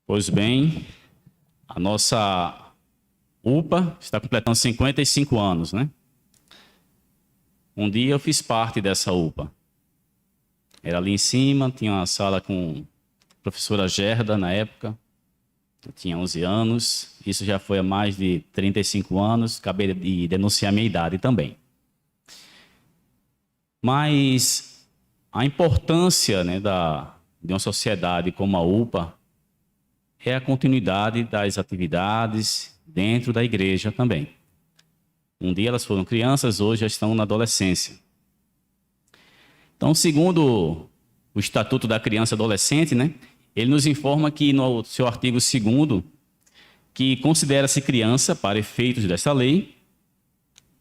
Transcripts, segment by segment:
Pois bem, a nossa UPA está completando 55 anos, né? Um dia eu fiz parte dessa UPA. Era ali em cima, tinha uma sala com a professora Gerda na época. Eu tinha 11 anos, isso já foi há mais de 35 anos, acabei de denunciar minha idade também. Mas a importância, né, de uma sociedade como a UPA é a continuidade das atividades dentro da igreja também. Um dia elas foram crianças, hoje já estão na adolescência. Então, segundo o Estatuto da Criança e Adolescente, né, ele nos informa que no seu artigo 2º, que considera-se criança, para efeitos dessa lei,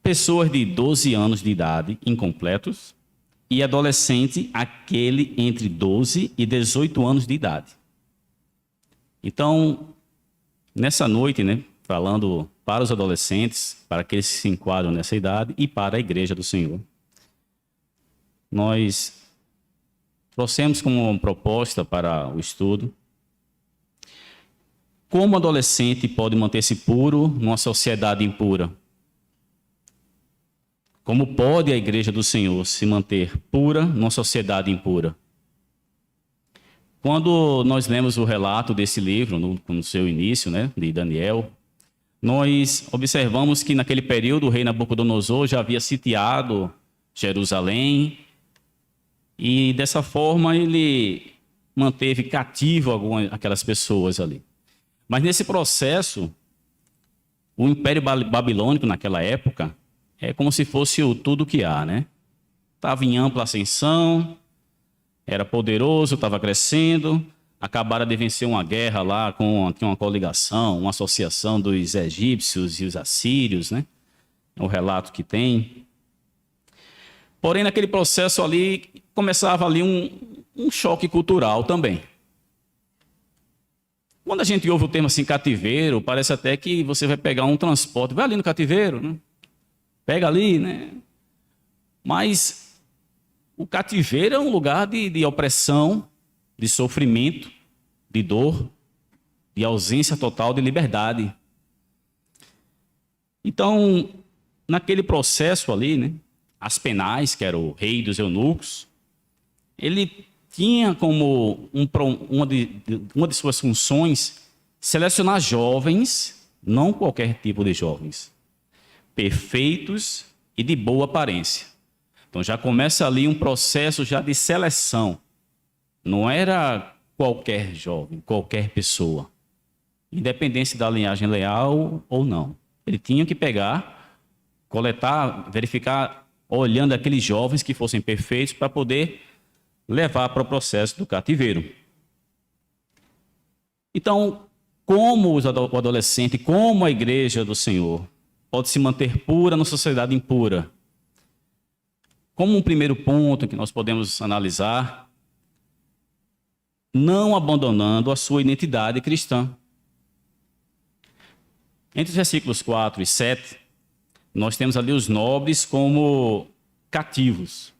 pessoas de 12 anos de idade incompletos e adolescente, aquele entre 12 e 18 anos de idade. Então, nessa noite, né, falando para os adolescentes, para aqueles que se enquadram nessa idade e para a Igreja do Senhor, nós trouxemos como uma proposta para o estudo como o adolescente pode manter-se puro numa sociedade impura. Como pode a Igreja do Senhor se manter pura numa sociedade impura? Quando nós lemos o relato desse livro, no seu início, né, de Daniel, nós observamos que naquele período o rei Nabucodonosor já havia sitiado Jerusalém e dessa forma ele manteve cativo aquelas pessoas ali. Mas nesse processo, o Império Babilônico naquela época é como se fosse o tudo que há, né? Estava em ampla ascensão, era poderoso, estava crescendo, acabaram de vencer uma guerra lá tinha uma coligação, uma associação dos egípcios e os assírios, né? É o relato que tem. Porém, naquele processo ali, começava ali um choque cultural também. Quando a gente ouve o termo assim, cativeiro, parece até que você vai pegar um transporte, vai ali no cativeiro, né? Pega ali, né? Mas o cativeiro é um lugar de opressão, de sofrimento, de dor, de ausência total de liberdade. Então, naquele processo ali, né? Aspenaz, que era o rei dos eunucos, ele tinha como uma de suas funções selecionar jovens, não qualquer tipo de jovens, perfeitos e de boa aparência. Então já começa ali um processo já de seleção. Não era qualquer jovem, qualquer pessoa, independente da linhagem leal ou não. Ele tinha que pegar, coletar, verificar, olhando aqueles jovens que fossem perfeitos para poder levar para o processo do cativeiro. Então, como o adolescente, como a Igreja do Senhor pode se manter pura numa sociedade impura? Como um primeiro ponto que nós podemos analisar, não abandonando a sua identidade cristã. Entre os versículos 4 e 7, nós temos ali os nobres como cativos.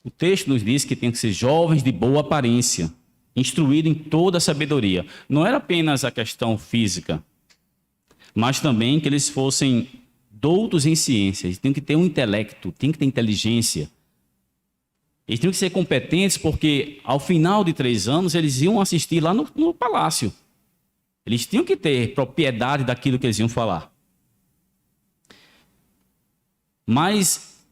O texto nos diz que tem que ser jovens de boa aparência, instruídos em toda a sabedoria. Não era apenas a questão física, mas também que eles fossem doutos em ciências, tinham que ter um intelecto, tinham que ter inteligência. Eles tinham que ser competentes porque, ao final de 3 anos, eles iam assistir lá no palácio. Eles tinham que ter propriedade daquilo que eles iam falar. Mas,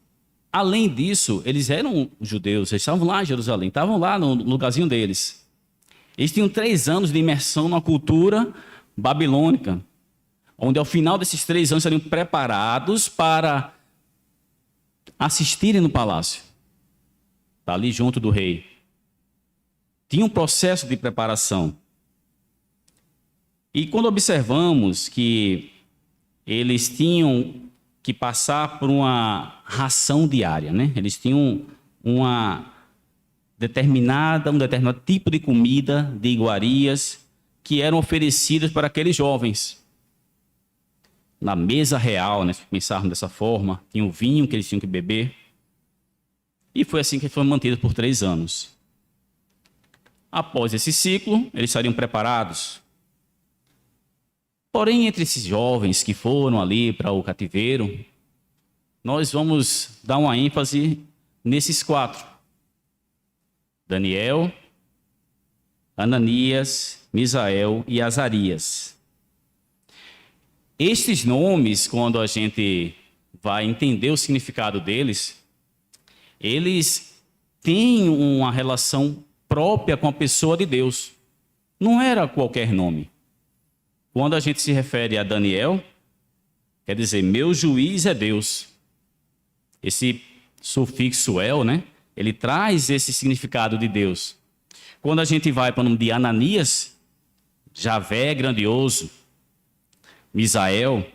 além disso, eles eram judeus, eles estavam lá em Jerusalém, estavam lá no lugarzinho deles. Eles tinham 3 anos de imersão na cultura babilônica, onde ao final desses 3 anos seriam preparados para assistirem no palácio, tá ali junto do rei. Tinha um processo de preparação. E quando observamos que eles tinham que passar por uma ração diária, né? Eles tinham um determinado tipo de comida, de iguarias, que eram oferecidas para aqueles jovens. Na mesa real, né, se pensarmos dessa forma, tinha o vinho que eles tinham que beber. E foi assim que foram mantidos por 3 anos. após esse ciclo, eles estariam preparados. Porém, entre esses jovens que foram ali para o cativeiro, nós vamos dar uma ênfase nesses 4. Daniel, Ananias, Misael e Azarias. Estes nomes, quando a gente vai entender o significado deles, eles têm uma relação própria com a pessoa de Deus. Não era qualquer nome. Quando a gente se refere a Daniel, quer dizer, meu juiz é Deus. Esse sufixo el, né? Ele traz esse significado de Deus. Quando a gente vai para o nome de Ananias, Javé é grandioso. Misael,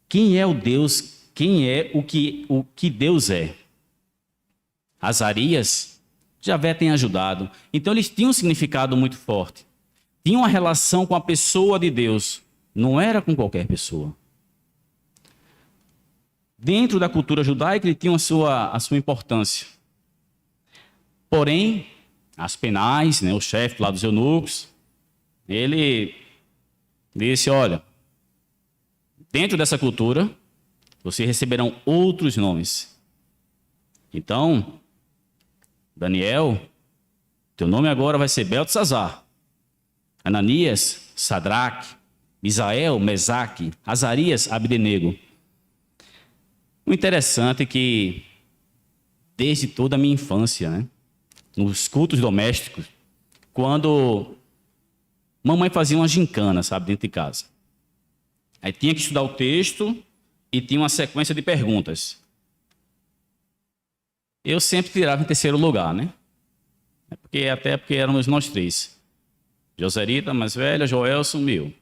quem é o Deus, quem é o que Deus é. Azarias, Javé tem ajudado. Então eles tinham um significado muito forte. Tinham uma relação com a pessoa de Deus. Não era com qualquer pessoa. Dentro da cultura judaica, ele tinha a sua importância. Porém, Aspenais, né, o chefe lá dos eunucos, ele disse, olha, dentro dessa cultura, vocês receberão outros nomes. Então, Daniel, teu nome agora vai ser Beltesazar. Ananias, Sadraque. Misael, Mesaque. Azarias, Abdenego. O interessante é que, desde toda a minha infância, né, nos cultos domésticos, quando mamãe fazia uma gincana, sabe, dentro de casa. Aí tinha que estudar o texto e tinha uma sequência de perguntas. Eu sempre tirava em terceiro lugar, né? Até porque éramos nós 3. Joserita, mais velha, Joelson, meu.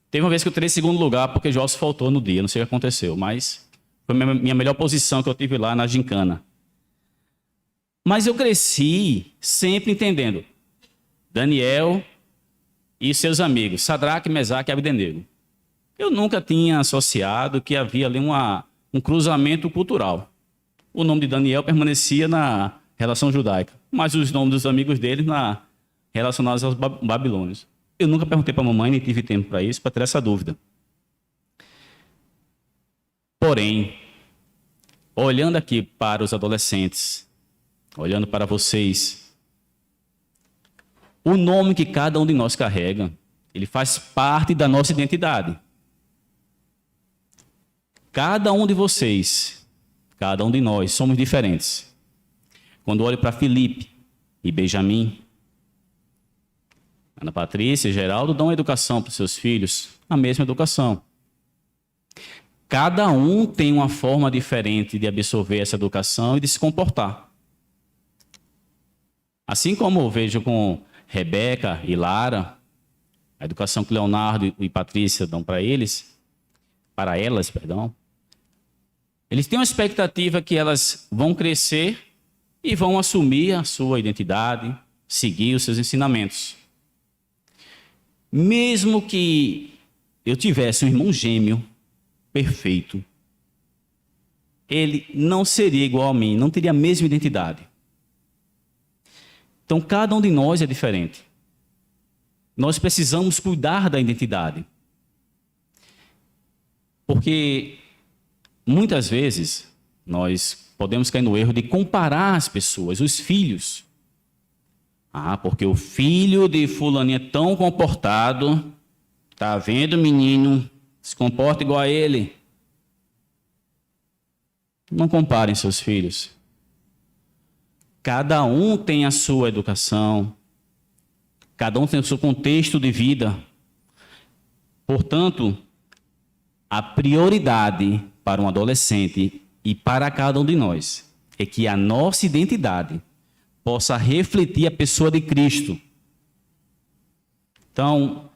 Teve uma vez que eu tirei em segundo lugar porque Joelson faltou no dia, não sei o que aconteceu, mas foi a minha melhor posição que eu tive lá na gincana. Mas eu cresci sempre entendendo Daniel e seus amigos, Sadraque, Mesaque e Abdenego. Eu nunca tinha associado que havia ali um cruzamento cultural. O nome de Daniel permanecia na relação judaica, mas os nomes dos amigos dele relacionados aos babilônios. Eu nunca perguntei para a mamãe, nem tive tempo para isso, para ter essa dúvida. Porém, olhando aqui para os adolescentes, olhando para vocês, o nome que cada um de nós carrega, ele faz parte da nossa identidade. Cada um de vocês, cada um de nós, somos diferentes. Quando olho para Felipe e Benjamin, Ana Patrícia e Geraldo dão educação para os seus filhos, a mesma educação. Cada um tem uma forma diferente de absorver essa educação e de se comportar. Assim como eu vejo com Rebeca e Lara, a educação que Leonardo e Patrícia dão para elas, eles têm uma expectativa que elas vão crescer e vão assumir a sua identidade, seguir os seus ensinamentos. Mesmo que eu tivesse um irmão gêmeo perfeito, ele não seria igual a mim, não teria a mesma identidade. Então, cada um de nós é diferente. Nós precisamos cuidar da identidade. Porque muitas vezes nós podemos cair no erro de comparar as pessoas, os filhos. Porque o filho de fulaninho é tão comportado, tá vendo, menino, se comporta igual a ele. Não comparem seus filhos. Cada um tem a sua educação, cada um tem o seu contexto de vida. Portanto, a prioridade para um adolescente e para cada um de nós é que a nossa identidade possa refletir a pessoa de Cristo. Então,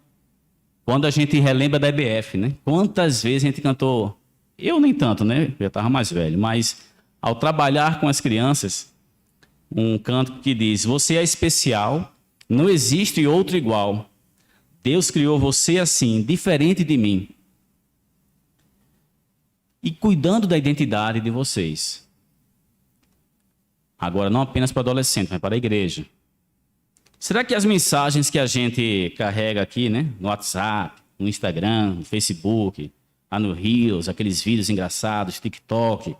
quando a gente relembra da EBF, né? Quantas vezes a gente cantou, eu nem tanto, né? Eu estava mais velho, mas ao trabalhar com as crianças, um canto que diz, você é especial, não existe outro igual. Deus criou você assim, diferente de mim. E cuidando da identidade de vocês. Agora, não apenas para adolescentes, mas para a igreja. Será que as mensagens que a gente carrega aqui, né, no WhatsApp, no Instagram, no Facebook, lá no Reels, aqueles vídeos engraçados, TikTok,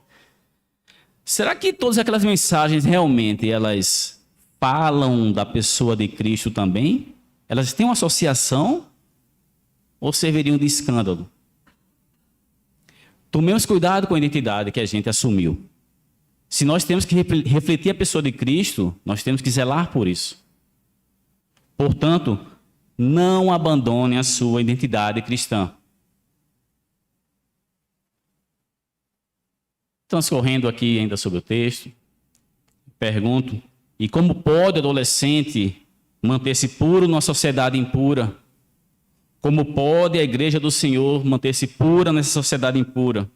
será que todas aquelas mensagens realmente elas falam da pessoa de Cristo também? Elas têm uma associação ou serviriam de escândalo? Tomemos cuidado com a identidade que a gente assumiu. Se nós temos que refletir a pessoa de Cristo, nós temos que zelar por isso. Portanto, não abandone a sua identidade cristã. Transcorrendo aqui ainda sobre o texto, pergunto: e como pode o adolescente manter-se puro numa sociedade impura? Como pode a igreja do Senhor manter-se pura nessa sociedade impura?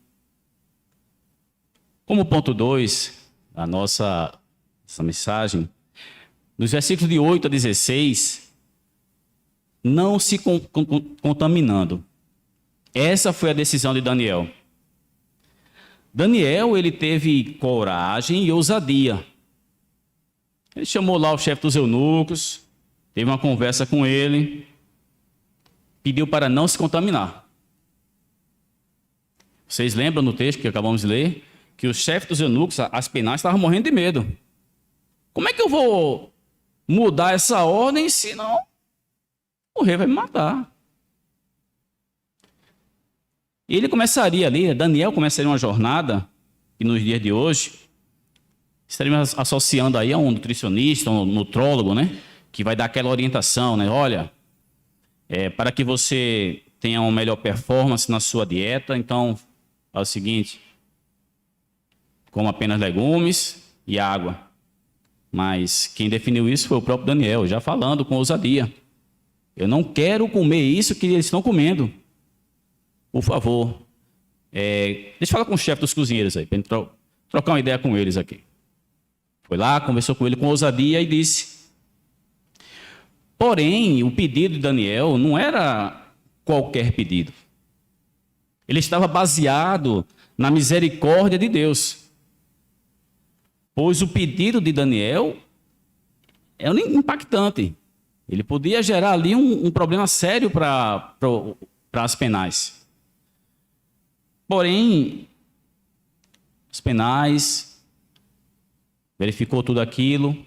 Como ponto 2, a nossa mensagem, nos versículos de 8 a 16, não se contaminando. Essa foi a decisão de Daniel. Daniel, ele teve coragem e ousadia. Ele chamou lá o chefe dos eunucos, teve uma conversa com ele, pediu para não se contaminar. Vocês lembram no texto que acabamos de ler? Que o chefe dos eunucos, as penais, estavam morrendo de medo. Como é que eu vou mudar essa ordem se não o rei vai me matar? E ele começaria ali, Daniel começaria uma jornada, e nos dias de hoje, estaríamos associando aí a um nutricionista, um nutrólogo, né? Que vai dar aquela orientação, né? Olha, para que você tenha uma melhor performance na sua dieta, então é o seguinte: coma apenas legumes e água. Mas quem definiu isso foi o próprio Daniel, já falando com ousadia. Eu não quero comer isso que eles estão comendo. Por favor, deixa eu falar com o chefe dos cozinheiros aí, para trocar uma ideia com eles aqui. Foi lá, conversou com ele com ousadia e disse. Porém, o pedido de Daniel não era qualquer pedido. Ele estava baseado na misericórdia de Deus. Pois o pedido de Daniel é impactante. Ele podia gerar ali um problema sério para as penais. Porém, os penais verificou tudo aquilo,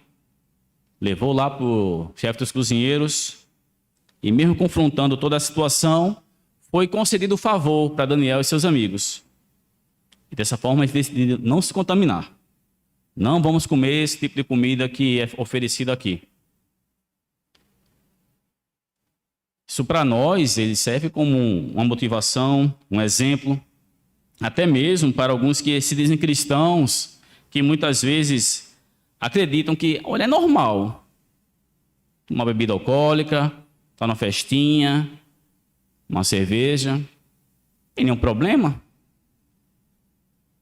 levou lá para o chefe dos cozinheiros e, mesmo confrontando toda a situação, foi concedido o favor para Daniel e seus amigos. E dessa forma, eles decidiram não se contaminar. Não vamos comer esse tipo de comida que é oferecido aqui. Isso para nós, ele serve como uma motivação, um exemplo, até mesmo para alguns que se dizem cristãos, que muitas vezes acreditam que, olha, é normal uma bebida alcoólica, estar numa festinha, uma cerveja, não tem nenhum problema.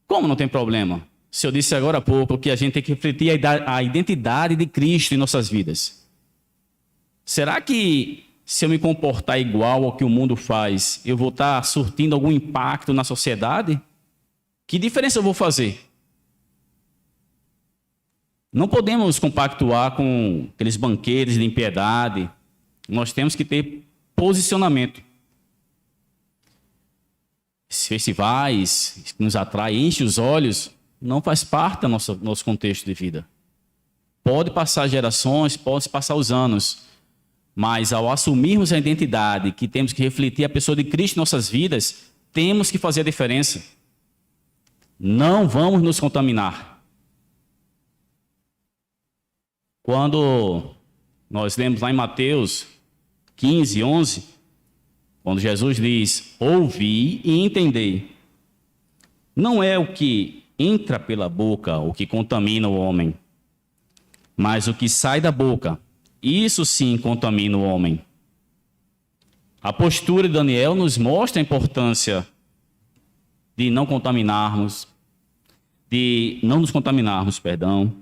Como não tem problema? Se eu disse agora há pouco que a gente tem que refletir a identidade de Cristo em nossas vidas. Será que se eu me comportar igual ao que o mundo faz, eu vou estar surtindo algum impacto na sociedade? Que diferença eu vou fazer? Não podemos compactuar com aqueles banquetes de impiedade. Nós temos que ter posicionamento. Esses festivais que nos atraem, enchem os olhos, não faz parte do nosso contexto de vida. Pode passar gerações, pode passar os anos, mas ao assumirmos a identidade que temos que refletir a pessoa de Cristo em nossas vidas, temos que fazer a diferença. Não vamos nos contaminar. Quando nós lemos lá em Mateus 15, 11, quando Jesus diz, ouvi e entendei, não é o que entra pela boca o que contamina o homem, mas o que sai da boca, isso sim contamina o homem. A postura de Daniel nos mostra a importância de não contaminarmos, de não nos contaminarmos, perdão.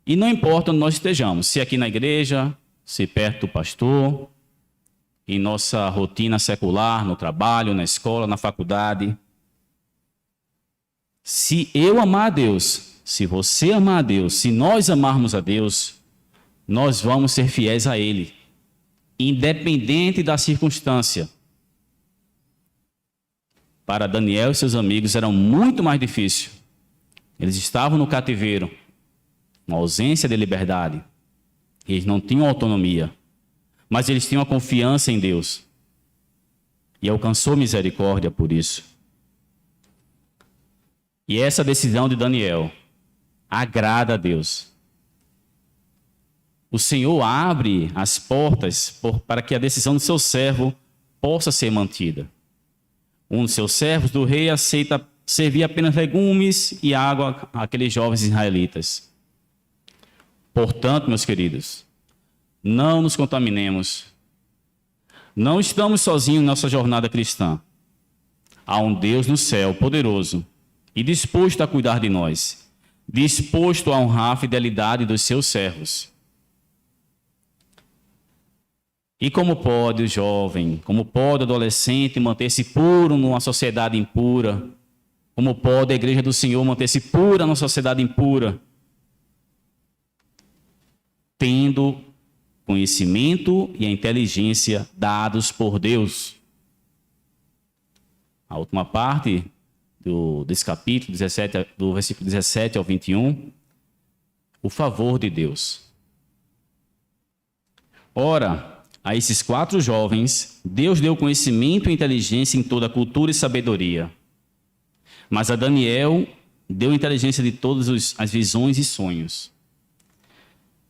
E não importa onde nós estejamos, se aqui na igreja, se perto do pastor, em nossa rotina secular, no trabalho, na escola, na faculdade. Se eu amar a Deus, se você amar a Deus, se nós amarmos a Deus, nós vamos ser fiéis a Ele, independente da circunstância. Para Daniel e seus amigos era muito mais difícil. Eles estavam no cativeiro, uma ausência de liberdade. Eles não tinham autonomia, mas eles tinham a confiança em Deus. E alcançou misericórdia por isso. E essa decisão de Daniel agrada a Deus. O Senhor abre as portas para que a decisão do seu servo possa ser mantida. Um dos seus servos do rei aceita servir apenas legumes e água àqueles jovens israelitas. Portanto, meus queridos, não nos contaminemos. Não estamos sozinhos em nossa jornada cristã. Há um Deus no céu poderoso e disposto a cuidar de nós, disposto a honrar a fidelidade dos seus servos. E como pode o jovem, como pode o adolescente manter-se puro numa sociedade impura? Como pode a igreja do Senhor manter-se pura numa sociedade impura? Tendo conhecimento e a inteligência dados por Deus. A última parte desse capítulo 17, do versículo 17 ao 21, o favor de Deus. Ora, a esses 4 jovens, Deus deu conhecimento e inteligência em toda a cultura e sabedoria. Mas a Daniel deu inteligência de todas as visões e sonhos.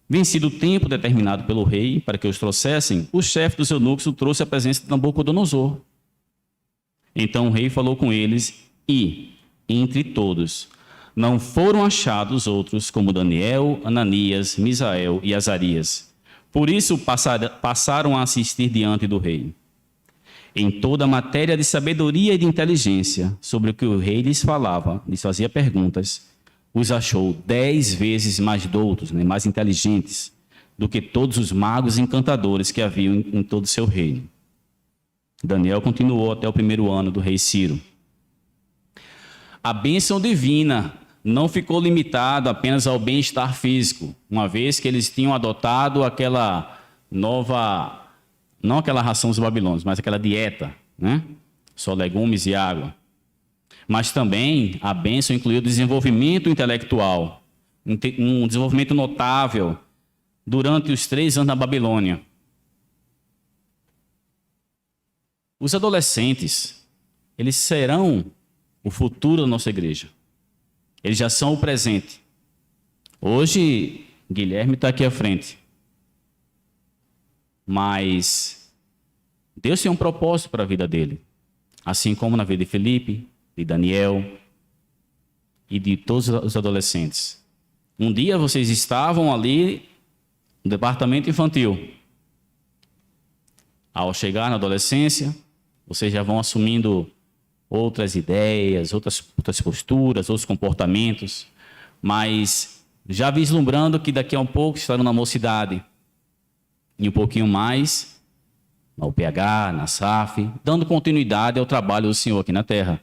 Vencido o tempo determinado pelo rei para que os trouxessem, o chefe dos eunucos o trouxe à presença de Nabucodonosor. Então o rei falou com eles e, entre todos, não foram achados outros como Daniel, Ananias, Misael e Azarias. Por isso passaram a assistir diante do rei. Em toda a matéria de sabedoria e de inteligência, sobre o que o rei lhes falava, lhes fazia perguntas, os achou 10 vezes mais doutos, mais inteligentes, do que todos os magos e encantadores que haviam em todo o seu reino. Daniel continuou até o 1º ano do rei Ciro. A bênção divina não ficou limitado apenas ao bem-estar físico, uma vez que eles tinham adotado aquela nova, não aquela ração dos babilônios, mas aquela dieta, né? Só legumes e água. Mas também a bênção incluiu o desenvolvimento intelectual, um desenvolvimento notável durante os 3 anos na Babilônia. Os adolescentes, eles serão o futuro da nossa igreja. Eles já são o presente. Hoje, Guilherme está aqui à frente. Mas Deus tem um propósito para a vida dele. Assim como na vida de Felipe, de Daniel e de todos os adolescentes. Um dia vocês estavam ali no departamento infantil. Ao chegar na adolescência, vocês já vão assumindo outras ideias, outras posturas, outros comportamentos, mas já vislumbrando que daqui a um pouco estarão na mocidade e um pouquinho mais na UPH, na SAF, dando continuidade ao trabalho do Senhor aqui na terra.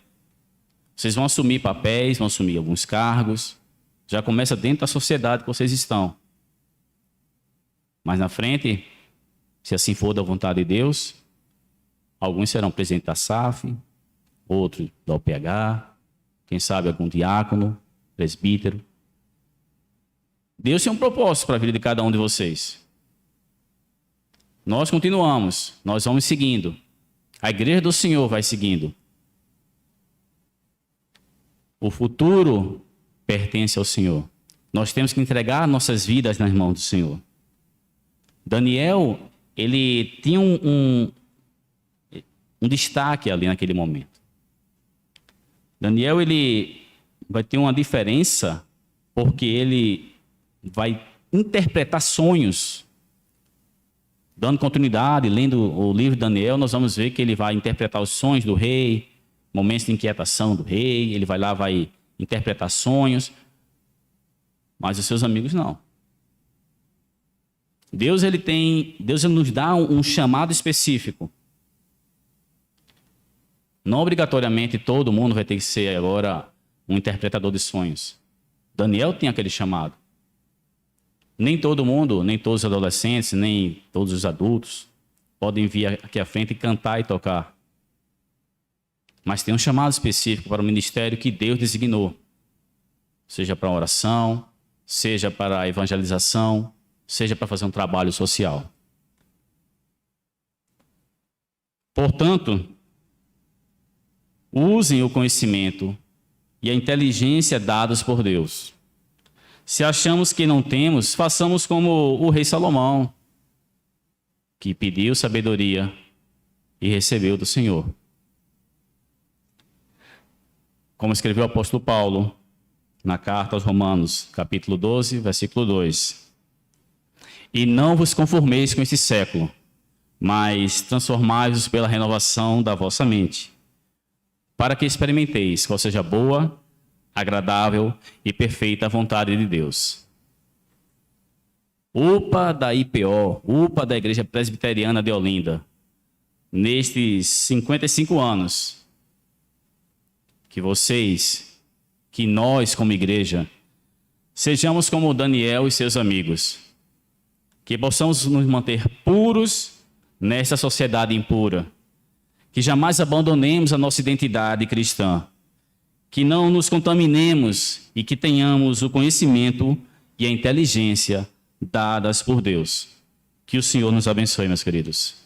Vocês vão assumir papéis, vão assumir alguns cargos, já começa dentro da sociedade que vocês estão. Mas na frente, se assim for da vontade de Deus, alguns serão presidente da SAF, outro da UPH, quem sabe algum diácono, presbítero. Deus tem um propósito para a vida de cada um de vocês. Nós continuamos, nós vamos seguindo. A igreja do Senhor vai seguindo. O futuro pertence ao Senhor. Nós temos que entregar nossas vidas nas mãos do Senhor. Daniel, ele tinha um destaque ali naquele momento. Daniel, ele vai ter uma diferença porque ele vai interpretar sonhos. Dando continuidade, lendo o livro de Daniel, nós vamos ver que ele vai interpretar os sonhos do rei, momentos de inquietação do rei, ele vai lá, vai interpretar sonhos, mas os seus amigos não. Deus ele nos dá um chamado específico. Não obrigatoriamente todo mundo vai ter que ser agora um interpretador de sonhos. Daniel tem aquele chamado. Nem todo mundo, nem todos os adolescentes, nem todos os adultos podem vir aqui à frente e cantar e tocar. Mas tem um chamado específico para o ministério que Deus designou. Seja para a oração, seja para a evangelização, seja para fazer um trabalho social. Portanto, usem o conhecimento e a inteligência dados por Deus. Se achamos que não temos, façamos como o rei Salomão, que pediu sabedoria e recebeu do Senhor. Como escreveu o apóstolo Paulo na carta aos Romanos, capítulo 12, versículo 2. E não vos conformeis com esse século, mas transformai-vos pela renovação da vossa mente, para que experimenteis qual seja a boa, agradável e perfeita vontade de Deus. UPA da IPO, UPA da Igreja Presbiteriana de Olinda, nestes 55 anos, que nós como igreja, sejamos como Daniel e seus amigos, que possamos nos manter puros nessa sociedade impura, que jamais abandonemos a nossa identidade cristã, que não nos contaminemos e que tenhamos o conhecimento e a inteligência dadas por Deus. Que o Senhor nos abençoe, meus queridos.